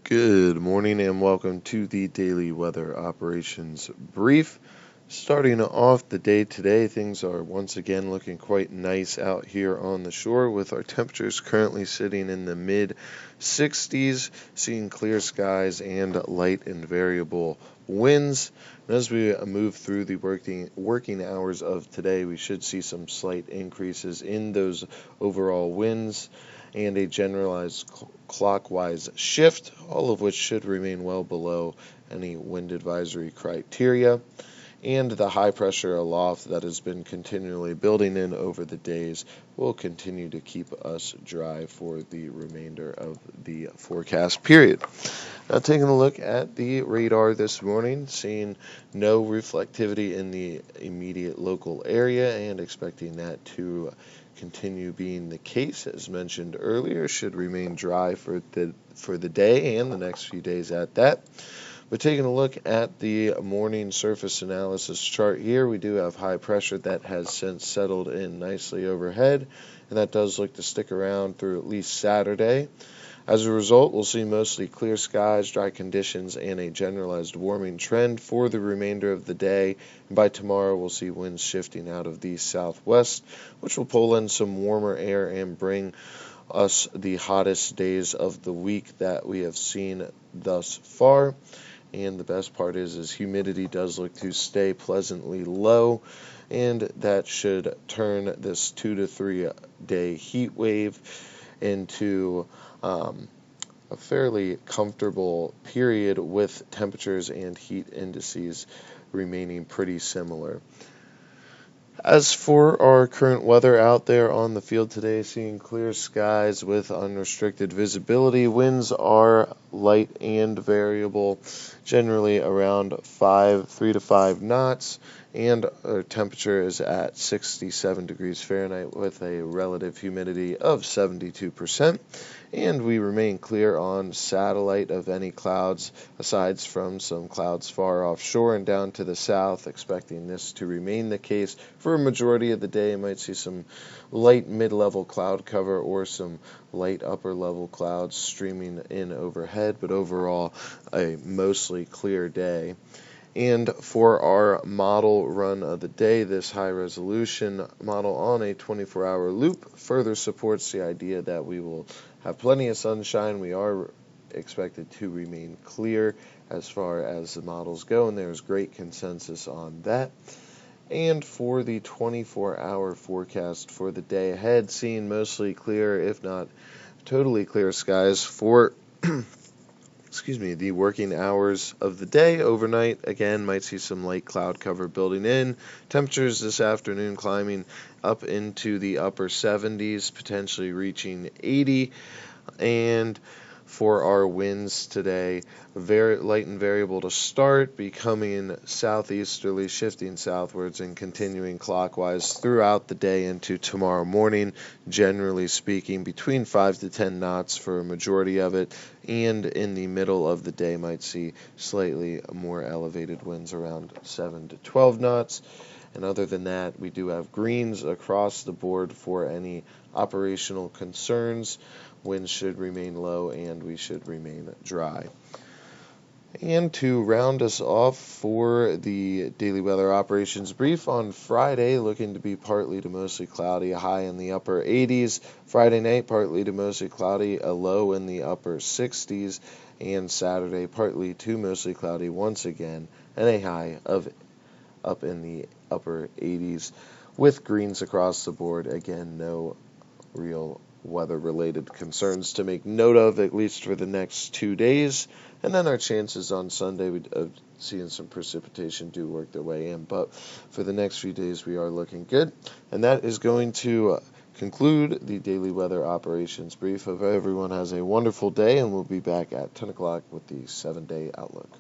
Good morning and welcome to the Daily Weather Operations Brief. Starting off the day today, things are once again looking quite nice out here on the shore with our temperatures currently sitting in the mid 60s, seeing clear skies and light and variable winds. And as we move through the working hours of today, we should see some slight increases in those overall winds and a generalized clockwise shift, all of which should remain well below any wind advisory criteria. And the high pressure aloft that has been continually building in over the days will continue to keep us dry for the remainder of the forecast period. Now, taking a look at the radar this morning, seeing no reflectivity in the immediate local area and expecting that to continue being the case, as mentioned earlier, should remain dry for the day and the next few days at that. But taking a look at the morning surface analysis chart here, we do have high pressure that has since settled in nicely overhead, and that does look to stick around through at least Saturday. As a result, we'll see mostly clear skies, dry conditions, and a generalized warming trend for the remainder of the day. And by tomorrow, we'll see winds shifting out of the southwest, which will pull in some warmer air and bring us the hottest days of the week that we have seen thus far. And the best part is humidity does look to stay pleasantly low, and that should turn this 2 to 3 day heat wave into a fairly comfortable period with temperatures and heat indices remaining pretty similar. As for our current weather out there on the field today, seeing clear skies with unrestricted visibility. Winds are light and variable, generally around 3 to 5 knots, and our temperature is at 67 degrees Fahrenheit with a relative humidity of 72%. And we remain clear on satellite of any clouds, aside from some clouds far offshore and down to the south, expecting this to remain the case for a majority of the day. You might see some light mid-level cloud cover or some light upper-level clouds streaming in overhead, but overall a mostly clear day. And for our model run of the day, this high-resolution model on a 24-hour loop further supports the idea that we will have plenty of sunshine. We are expected to remain clear as far as the models go, and there's great consensus on that. And for the 24-hour forecast for the day ahead, seeing mostly clear, if not totally clear skies for the working hours of the day. Overnight, again, might see some light cloud cover building in. Temperatures this afternoon climbing up into the upper 70s, potentially reaching 80. And for our winds today, very light and variable to start, becoming southeasterly, shifting southwards, and continuing clockwise throughout the day into tomorrow morning, generally speaking, between 5 to 10 knots for a majority of it, and in the middle of the day might see slightly more elevated winds around 7 to 12 knots. And other than that, we do have greens across the board for any operational concerns. Winds should remain low and we should remain dry. And to round us off for the daily weather operations brief on Friday, looking to be partly to mostly cloudy, a high in the upper 80s. Friday night, partly to mostly cloudy, a low in the upper 60s. And Saturday, partly to mostly cloudy once again, and a high of up in the upper 80s with greens across the board. Again, no real weather-related concerns to make note of, at least for the next 2 days. And then our chances on Sunday of seeing some precipitation do work their way in. But for the next few days, we are looking good. And that is going to conclude the daily weather operations brief. Hope everyone has a wonderful day, and we'll be back at 10 o'clock with the 7-day outlook.